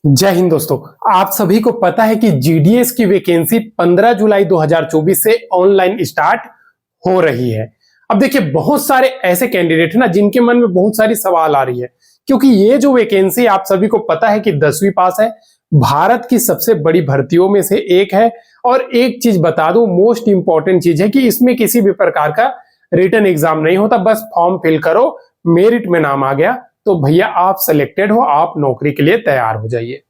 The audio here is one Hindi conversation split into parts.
जय हिंद दोस्तों। आप सभी को पता है कि जीडीएस की वैकेंसी 15 जुलाई 2024 से ऑनलाइन स्टार्ट हो रही है। अब देखिए बहुत सारे ऐसे कैंडिडेट है ना जिनके मन में बहुत सारी सवाल आ रही है, क्योंकि ये जो वैकेंसी आप सभी को पता है कि 10वीं पास है, भारत की सबसे बड़ी भर्तियों में से एक है। और एक चीज बता दूं, मोस्ट इंपॉर्टेंट चीज है कि इसमें किसी भी प्रकार का रिटन एग्जाम नहीं होता, बस फॉर्म फिल करो, मेरिट में नाम आ गया तो भैया आप सिलेक्टेड हो, आप नौकरी के लिए तैयार हो जाइए।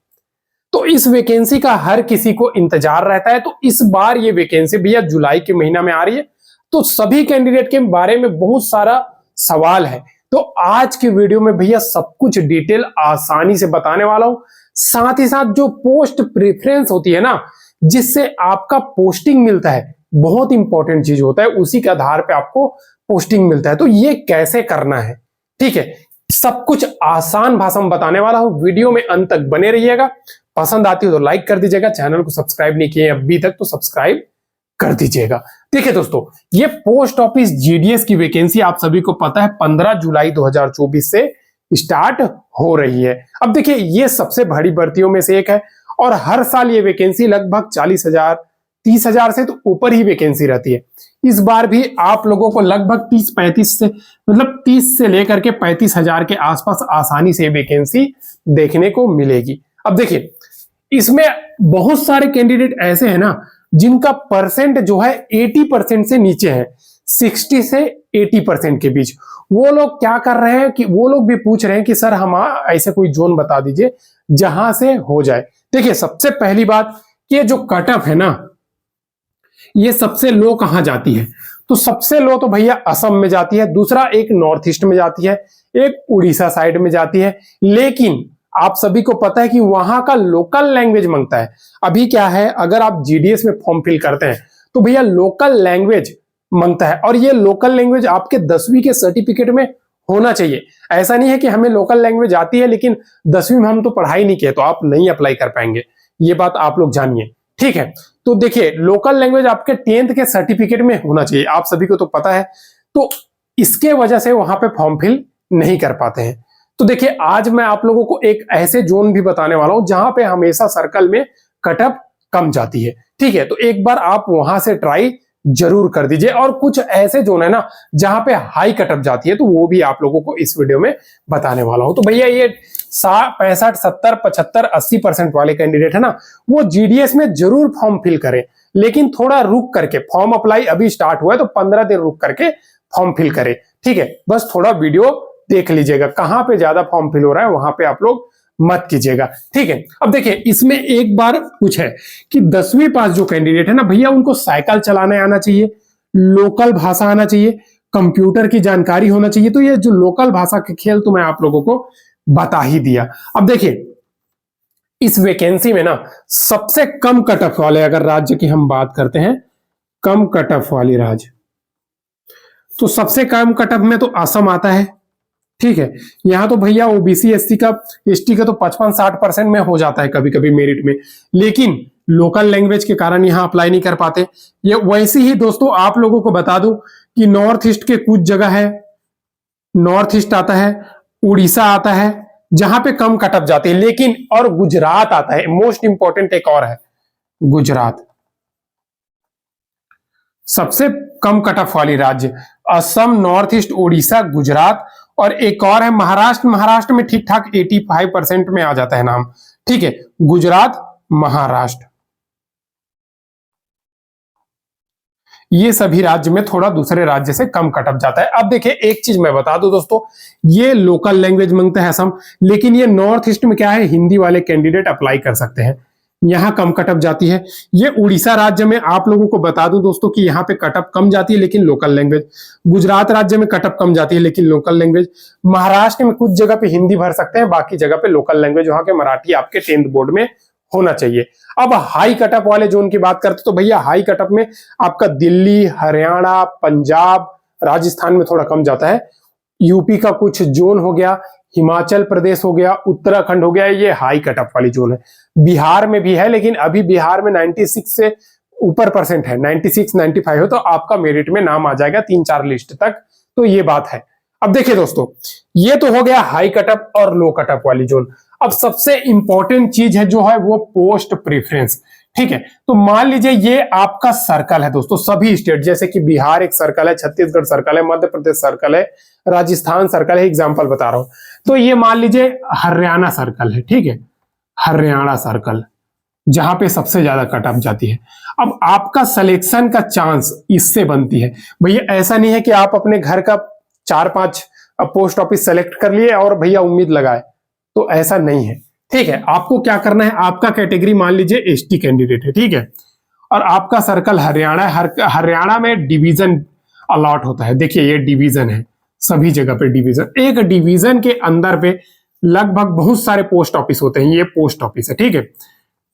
तो इस वैकेंसी का हर किसी को इंतजार रहता है। तो इस बार ये वैकेंसी भैया जुलाई के महीना में आ रही है, तो सभी कैंडिडेट के बारे में बहुत सारा सवाल है। तो आज के वीडियो में भैया सब कुछ डिटेल आसानी से बताने वाला हूं। साथ ही साथ जो पोस्ट प्रेफरेंस होती है ना, जिससे आपका पोस्टिंग मिलता है, बहुत इंपॉर्टेंट चीज होता है, उसी के आधार पे आपको पोस्टिंग मिलता है। तो ये कैसे करना है, ठीक है, सब कुछ आसान भाषा में बताने वाला हूं। वीडियो में अंत तक बने रहिएगा। पसंद आती हो तो लाइक कर दीजिएगा, चैनल को सब्सक्राइब नहीं किए अभी तक तो सब्सक्राइब कर दीजिएगा। देखिए दोस्तों, ये पोस्ट ऑफिस जीडीएस की वैकेंसी आप सभी को पता है 15 जुलाई 2024 से स्टार्ट हो रही है। अब देखिए ये सबसे बड़ी भर्तियों में से एक है और हर साल ये वैकेंसी लगभग 40,000 30,000 से तो ऊपर ही वैकेंसी रहती है। इस बार भी आप लोगों को लगभग 30-35 से मतलब 30 से लेकर के 35,000 के आसपास आसानी से वैकेंसी देखने को मिलेगी। अब देखिए इसमें बहुत सारे कैंडिडेट ऐसे हैं ना जिनका परसेंट जो है 80% से नीचे है, 60 से 80% के बीच। वो लोग क्या कर रहे हैं कि वो लोग भी पूछ रहे हैं कि सर हम ऐसे कोई जोन बता दीजिए जहां से हो जाए। देखिए सबसे पहली बात, ये जो कट ऑफ है ना, ये सबसे लो कहां जाती है? तो सबसे लो तो भैया असम में जाती है, दूसरा एक नॉर्थ ईस्ट में जाती है, एक उड़ीसा साइड में जाती है। लेकिन आप सभी को पता है कि वहां का लोकल लैंग्वेज मांगता है। अभी क्या है, अगर आप जीडीएस में फॉर्म फिल करते हैं तो भैया लोकल लैंग्वेज मांगता है, और ये लोकल लैंग्वेज आपके 10वीं के सर्टिफिकेट में होना चाहिए। ऐसा नहीं है कि हमें लोकल लैंग्वेज आती है लेकिन 10वीं में हम तो पढ़ाई नहीं किए तो आप नहीं अप्लाई कर पाएंगे, ये बात आप लोग जानिए, ठीक है। तो देखिए लोकल लैंग्वेज आपके 10th के सर्टिफिकेट में होना चाहिए, आप सभी को तो पता है। तो इसके वजह से वहां पे फॉर्म फिल नहीं कर पाते हैं। तो देखिए आज मैं आप लोगों को एक ऐसे जोन भी बताने वाला हूं जहां पे हमेशा सर्कल में कट ऑफ कम जाती है, ठीक है। तो एक बार आप वहां से ट्राई जरूर कर दीजिए। और कुछ ऐसे जोन है ना जहां पे हाई कट ऑफ जाती है, तो वो भी आप लोगों को इस वीडियो में बताने वाला हूं। तो भैया ये 65, 70, 75, 80% वाले कैंडिडेट है ना, वो जीडीएस में जरूर फॉर्म फिल करें, लेकिन थोड़ा रुक करके। फॉर्म अप्लाई अभी स्टार्ट हुआ है तो 15 दिन रुक करके फॉर्म फिल करें, ठीक है। बस थोड़ा वीडियो देख लीजिएगा, कहां पे ज्यादा फॉर्म फिल हो रहा है वहां पे आप लोग मत कीजिएगा, ठीक है। अब देखिए इसमें एक बार कुछ है कि 10वीं पास जो कैंडिडेट है ना भैया, उनको साइकिल चलाने आना चाहिए, लोकल भाषा आना चाहिए, कंप्यूटर की जानकारी होना चाहिए। तो ये जो लोकल भाषा के खेल तो मैं आप लोगों को बता ही दिया। अब देखिए इस वैकेंसी में ना सबसे कम कट ऑफ वाले अगर राज्य की हम बात करते हैं, कम कट ऑफ वाली राज्य, तो सबसे कम कट ऑफ में तो असम आता है, ठीक है। यहां तो भैया ओबीसी एसटी का तो 55-60% में हो जाता है कभी कभी मेरिट में, लेकिन लोकल लैंग्वेज के कारण यहां अप्लाई नहीं कर पाते। ये वैसे ही दोस्तों आप लोगों को बता दूं कि नॉर्थ ईस्ट के कुछ जगह है, नॉर्थ ईस्ट आता है, उड़ीसा आता है जहां पे कम कट ऑफ जाती है, लेकिन और गुजरात आता है। मोस्ट इंपॉर्टेंट एक और है गुजरात, सबसे कम कट ऑफ वाली राज्य। असम, नॉर्थ ईस्ट, उड़ीसा, गुजरात और एक और है महाराष्ट्र। महाराष्ट्र में ठीक ठाक 85% में आ जाता है नाम, ठीक है। गुजरात, महाराष्ट्र, ये सभी राज्य में थोड़ा दूसरे राज्य से कम कट ऑफ जाता है। अब देखिए एक चीज मैं बता दूं दोस्तों, ये लोकल लैंग्वेज मांगता है असम, लेकिन ये नॉर्थ ईस्ट में क्या है, हिंदी वाले कैंडिडेट अप्लाई कर सकते हैं, यहां कम कट ऑफ जाती है। ये उड़ीसा राज्य में आप लोगों को बता दूं दोस्तों कि यहां पे कट ऑफ कम जाती है लेकिन लोकल लैंग्वेज। गुजरात राज्य में कट ऑफ कम जाती है लेकिन लोकल लैंग्वेज। महाराष्ट्र में कुछ जगह पे हिंदी भर सकते हैं, बाकी जगह पे लोकल लैंग्वेज, वहां के मराठी आपके 10th बोर्ड में होना चाहिए। अब हाई कट ऑफ वाले जोन की बात करते तो भैया हाई कट ऑफ में आपका दिल्ली, हरियाणा, पंजाब, राजस्थान में थोड़ा कम जाता है। यूपी का कुछ जोन हो गया, हिमाचल प्रदेश हो गया, उत्तराखंड हो गया, ये हाई कट ऑफ वाली जोन है। बिहार में भी है, लेकिन अभी बिहार में 96 से ऊपर परसेंट है, 96-95 हो तो आपका मेरिट में नाम आ जाएगा 3-4 लिस्ट तक। तो ये बात है। अब देखिए दोस्तों, ये तो हो गया हाई कटअप और लो कटअप वाली जोन। अब सबसे इंपॉर्टेंट चीज है जो है वो पोस्ट प्रेफरेंस। ठीक है, तो मान लीजिए ये आपका सर्कल है दोस्तों, सभी स्टेट जैसे कि बिहार एक सर्कल है, छत्तीसगढ़ सर्कल है, मध्य प्रदेश सर्कल है, राजस्थान सर्कल है, एग्जाम्पल बता रहा हूं। तो ये मान लीजिए हरियाणा सर्कल है। ठीक है, हरियाणा सर्कल जहां पे सबसे ज्यादा कट ऑफ जाती है। अब आपका सिलेक्शन का चांस इससे बनती है। भैया ऐसा नहीं है कि आप अपने घर का 4-5 पोस्ट ऑफिस सेलेक्ट कर लिए और भैया उम्मीद लगाए, तो ऐसा नहीं है। ठीक है, आपको क्या करना है, आपका कैटेगरी मान लीजिए एसटी कैंडिडेट है। ठीक है, और आपका सर्कल हरियाणा है। हरियाणा में डिवीजन अलॉट होता है। देखिए ये डिवीजन है, सभी जगह पे डिवीजन, एक डिवीजन के अंदर पे लगभग बहुत सारे पोस्ट ऑफिस होते हैं। ये पोस्ट ऑफिस है। ठीक है,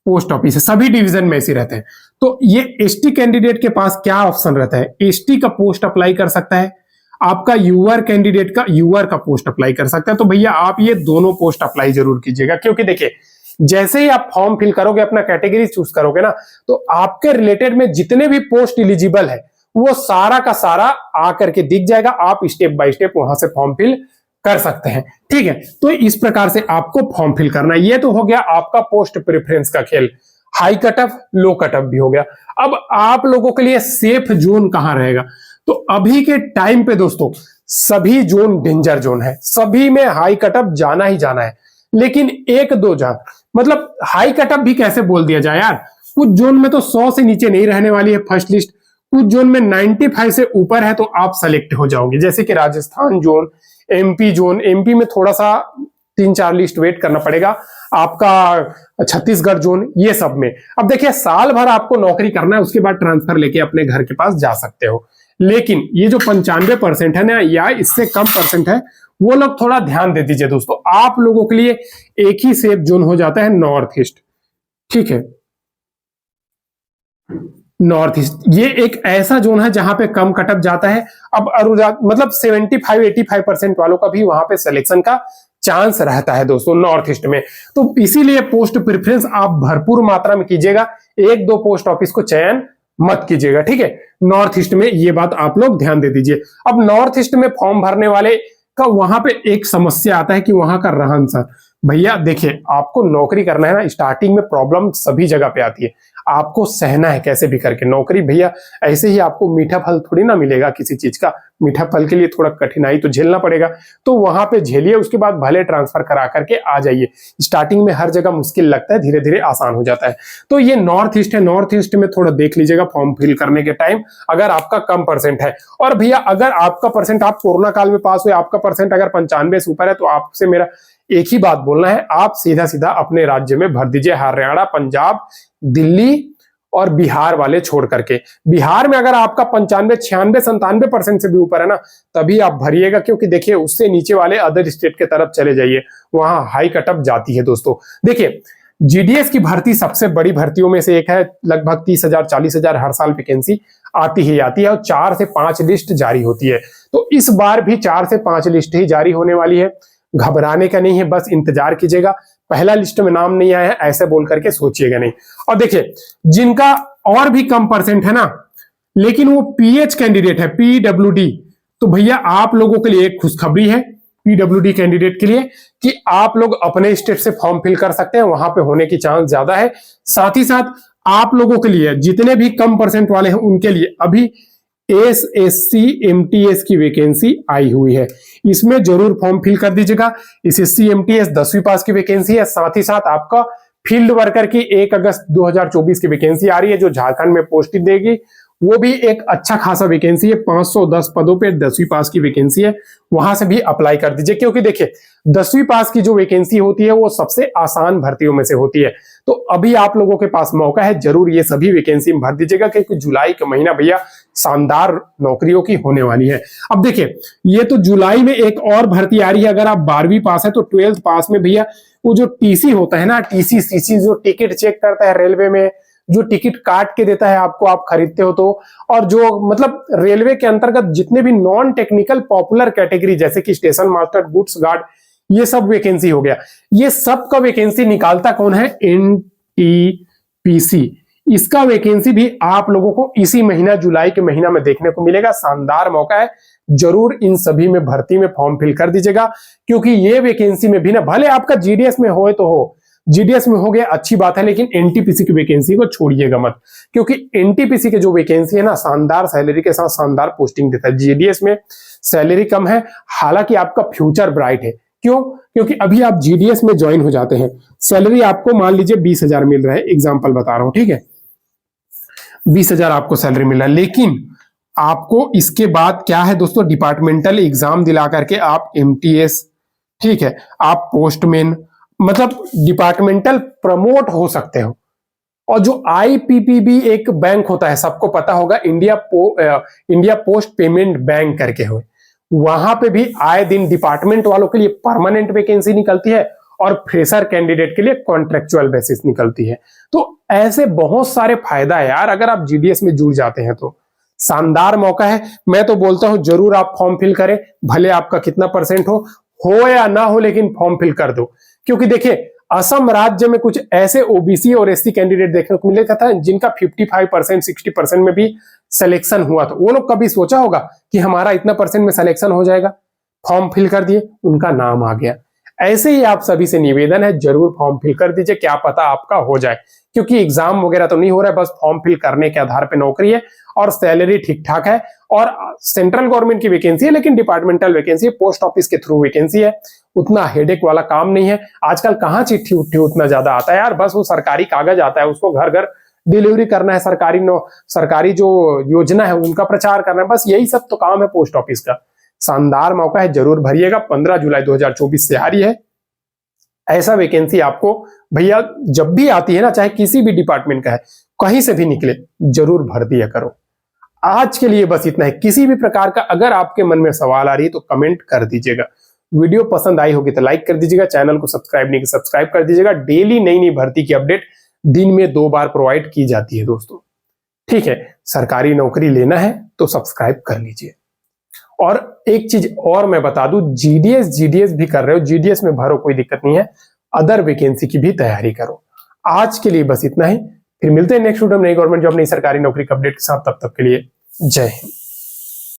पोस्ट ऑफिस है, सभी डिवीजन में ऐसे रहते हैं। तो ये एसटी कैंडिडेट के पास क्या ऑप्शन रहता है, एसटी का पोस्ट अप्लाई कर सकता है, आपका यूआर कैंडिडेट का यूआर का पोस्ट अप्लाई कर सकता है। तो भैया आप ये दोनों पोस्ट अप्लाई जरूर कीजिएगा, क्योंकि देखिए जैसे ही आप फॉर्म फिल करोगे, अपना कैटेगरी चूज करोगे ना, तो आपके रिलेटेड में जितने भी पोस्ट इलिजिबल है वो सारा का सारा आकर के दिख जाएगा। आप स्टेप बाय स्टेप वहां से फॉर्म फिल कर सकते हैं। ठीक है, तो इस प्रकार से आपको फॉर्म फिल करना है। ये तो हो गया आपका पोस्ट प्रेफरेंस का खेल, high cut of low cut off भी हो गया। अब आप लोगों के लिए सेफ जोन कहां रहेगा, तो अभी के टाइम पे दोस्तों सभी जोन डेंजर जोन है, सभी में हाई कट ऑफ जाना ही जाना है। लेकिन एक दो जगह मतलब हाई कट ऑफ भी कैसे बोल दिया जाए यार, कुछ जोन में तो 100 से नीचे नहीं रहने वाली है फर्स्ट लिस्ट, कुछ जोन में 95 से ऊपर है तो आप सेलेक्ट हो जाओगे, जैसे कि Rajasthan zone, MP zone. MP में थोड़ा सा 3-4 लिस्ट वेट करना पड़ेगा, आपका छत्तीसगढ़ जोन, ये सब में। अब देखिए साल भर आपको नौकरी करना है, उसके बाद ट्रांसफर लेके अपने घर के पास जा सकते हो। लेकिन ये जो 95% है ना, या इससे कम परसेंट है, वो लोग थोड़ा ध्यान दे दीजिए दोस्तों। आप लोगों के लिए एक ही सेफ जोन हो जाता है नॉर्थ ईस्ट। ठीक है, नॉर्थ ईस्ट ये एक ऐसा जोन है जहां पे कम कटअप जाता है। अब मतलब 75-85% वालों का भी वहां पे सिलेक्शन का चांस रहता है दोस्तों नॉर्थ ईस्ट में। तो इसीलिए पोस्ट प्रेफरेंस आप भरपूर मात्रा में कीजिएगा, 1-2 पोस्ट ऑफिस को चयन मत कीजिएगा। ठीक है, नॉर्थ ईस्ट में ये बात आप लोग ध्यान दे दीजिए। अब नॉर्थ ईस्ट में फॉर्म भरने वाले का वहां पे एक समस्या आता है कि वहां का रहन सहन। भैया देखिए आपको नौकरी करना है ना, स्टार्टिंग में प्रॉब्लम सभी जगह पे आती है, आपको सहना है कैसे भी करके। नौकरी भैया ऐसे ही आपको मीठा फल थोड़ी ना मिलेगा किसी चीज का, मीठा फल के लिए थोड़ा कठिनाई तो झेलना पड़ेगा। तो वहां पे झेलिए, उसके बाद भले ट्रांसफर करा करके आ जाइए। स्टार्टिंग में हर जगह मुश्किल लगता है, धीरे धीरे आसान हो जाता है। तो ये नॉर्थ ईस्ट है, नॉर्थ ईस्ट में थोड़ा देख लीजिएगा फॉर्म फिल करने के टाइम, अगर आपका कम परसेंट है। और भैया अगर आपका परसेंट, आप कोरोना काल में पास हुए, आपका परसेंट अगर 95 से ऊपर है, तो आपसे मेरा एक ही बात बोलना है, आप सीधा सीधा अपने राज्य में भर दीजिए। हरियाणा, पंजाब, दिल्ली और बिहार वाले छोड़ करके। बिहार में अगर आपका 95, 96, 97% से भी ऊपर है ना, तभी आप भरिएगा, क्योंकि देखिए उससे नीचे वाले अदर स्टेट के तरफ चले जाइए, वहां हाई कटअप जाती है दोस्तों। देखिए जीडीएस की भर्ती सबसे बड़ी भर्तियों में से एक है, लगभग 30,000 40,000 हर साल वैकेंसी आती ही आती है, और 4 से 5 लिस्ट जारी होती है। तो इस बार भी 4 से 5 लिस्ट ही जारी होने वाली है, घबराने का नहीं है, बस इंतजार कीजिएगा। पहला लिस्ट में नाम नहीं आया है ऐसे बोल करके सोचिएगा नहीं। और देखिए जिनका और भी कम परसेंट है ना, लेकिन वो पीएच कैंडिडेट है, पीडब्ल्यूडी, तो भैया आप लोगों के लिए एक खुशखबरी है पीडब्ल्यूडी कैंडिडेट के लिए, कि आप लोग अपने स्टेट से फॉर्म फिल कर सकते हैं, वहां पे होने की चांस ज्यादा है। साथ ही साथ आप लोगों के लिए, जितने भी कम परसेंट वाले हैं उनके लिए अभी एसएससी एमटीएस की वैकेंसी आई हुई है, इसमें जरूर फॉर्म फिल कर दीजिएगा। एसएससी एमटीएस 10वीं पास की वैकेंसी है। साथ ही साथ आपका फील्ड वर्कर की 1 अगस्त 2024 की वैकेंसी आ रही है, जो झारखंड में पोस्टिंग देगी, वो भी एक अच्छा खासा वैकेंसी है, 510 पदों पे 10वीं पास की वैकेंसी है, वहां से भी अप्लाई कर दीजिए। क्योंकि देखिए 10वीं पास की जो वैकेंसी होती है वो सबसे आसान भर्तियों में से होती है। तो अभी आप लोगों के पास मौका है, जरूर ये सभी वैकेंसी में भर दीजिएगा, क्योंकि जुलाई का महीना भैया शानदार नौकरियों की होने वाली है। अब देखिए ये तो जुलाई में एक और भर्ती आ रही है, अगर आप 12वीं पास है तो 12th पास में भैया वो जो टीसी होता है ना, टीसी सीसी, जो टिकट चेक करता है रेलवे में, जो टिकट काट के देता है आपको, आप खरीदते हो तो, और जो मतलब रेलवे के अंतर्गत जितने भी नॉन टेक्निकल पॉपुलर कैटेगरी जैसे कि स्टेशन मास्टर, गुड्स गार्ड, ये सब वैकेंसी हो गया। ये सब का वैकेंसी निकालता कौन है? एनटीपीसी। इसका वैकेंसी भी आप लोगों को इसी महीना जुलाई के महीना में देखने को मिलेगा। शानदार मौका है, जरूर इन सभी में भर्ती में फॉर्म फिल कर दीजिएगा, क्योंकि ये वैकेंसी में भी ना, भले आपका जीडीएस में हो तो हो, जीडीएस में हो गया अच्छी बात है, लेकिन एनटीपीसी की वैकेंसी को छोड़िएगा मत, क्योंकि एनटीपीसी के जो वैकेंसी है ना, शानदार सैलरी के साथ शानदार पोस्टिंग देता है। जीडीएस में सैलरी कम है, हालांकि आपका फ्यूचर ब्राइट है। क्यों? क्योंकि अभी आप जीडीएस में ज्वाइन हो जाते हैं, सैलरी आपको मान लीजिए 20,000 मिल रहा है, एग्जाम्पल बता रहा हूं, ठीक है, 20,000 आपको सैलरी मिल रहा है, लेकिन आपको इसके बाद क्या है दोस्तों, डिपार्टमेंटल एग्जाम दिला करके आप एमटीएस, ठीक है, आप पोस्टमैन, मतलब डिपार्टमेंटल प्रमोट हो सकते हो। और जो आईपीपीबी एक बैंक होता है, सबको पता होगा, इंडिया पोस्ट पेमेंट बैंक करके हो, वहां पे भी आए दिन डिपार्टमेंट वालों के लिए परमानेंट वैकेंसी निकलती है और फ्रेशर कैंडिडेट के लिए कॉन्ट्रेक्चुअल बेसिस निकलती है। तो ऐसे बहुत सारे फायदा है यार, अगर आप जीडीएस में जुड़ जाते हैं तो शानदार मौका है। मैं तो बोलता हूं जरूर आप फॉर्म फिल करें, भले आपका कितना परसेंट हो या ना हो, लेकिन फॉर्म फिल कर दो। क्योंकि देखिए, असम राज्य में कुछ ऐसे ओबीसी और एससी कैंडिडेट देखने को मिले था जिनका 55%, 60% में भी सिलेक्शन हुआ था। वो लोग कभी सोचा होगा कि हमारा इतना परसेंट में सिलेक्शन हो जाएगा? फॉर्म फिल कर दिए, उनका नाम आ गया। ऐसे ही आप सभी से निवेदन है, जरूर फॉर्म फिल कर दीजिए, क्या पता आपका हो जाए, क्योंकि एग्जाम वगैरह तो नहीं हो रहा है, बस फॉर्म फिल करने के आधार पर नौकरी है और सैलरी ठीक ठाक है, और सेंट्रल गवर्नमेंट की वैकेंसी है, लेकिन डिपार्टमेंटल वैकेंसी है, पोस्ट ऑफिस के थ्रू वैकेंसी है, उतना हेडेक वाला काम नहीं है। आजकल कहाँ चिट्ठी उट्ठी उतना ज्यादा आता है यार, बस वो सरकारी कागज आता है, उसको घर घर डिलीवरी करना है, सरकारी जो योजना है उनका प्रचार करना है, बस यही सब तो काम है पोस्ट ऑफिस का। शानदार मौका है, जरूर भरिएगा। 15 जुलाई 2024 से आ रही है ऐसा वैकेंसी आपको भैया, जब भी आती है ना, चाहे किसी भी डिपार्टमेंट का है, कहीं से भी निकले, जरूर भर दिया करो। आज के लिए बस इतना है। किसी भी प्रकार का अगर आपके मन में सवाल आ रही है तो कमेंट कर दीजिएगा। वीडियो पसंद आई होगी तो लाइक कर दीजिएगा, चैनल को सब्सक्राइब नहीं किया सब्सक्राइब कर दीजिएगा। डेली नई नई भर्ती की अपडेट दिन में 2 बार प्रोवाइड की जाती है दोस्तों, ठीक है। सरकारी नौकरी लेना है तो सब्सक्राइब कर लीजिए। और एक चीज और मैं बता दूं, जीडीएस भी कर रहे हो, जीडीएस में भरो, कोई दिक्कत नहीं है, अदर वैकेंसी की भी तैयारी करो। आज के लिए बस इतना ही, फिर मिलते हैं नेक्स्ट वीडियो में नई गवर्नमेंट जॉब, नई सरकारी नौकरी के अपडेट के साथ। तब तक के लिए जय हिंद।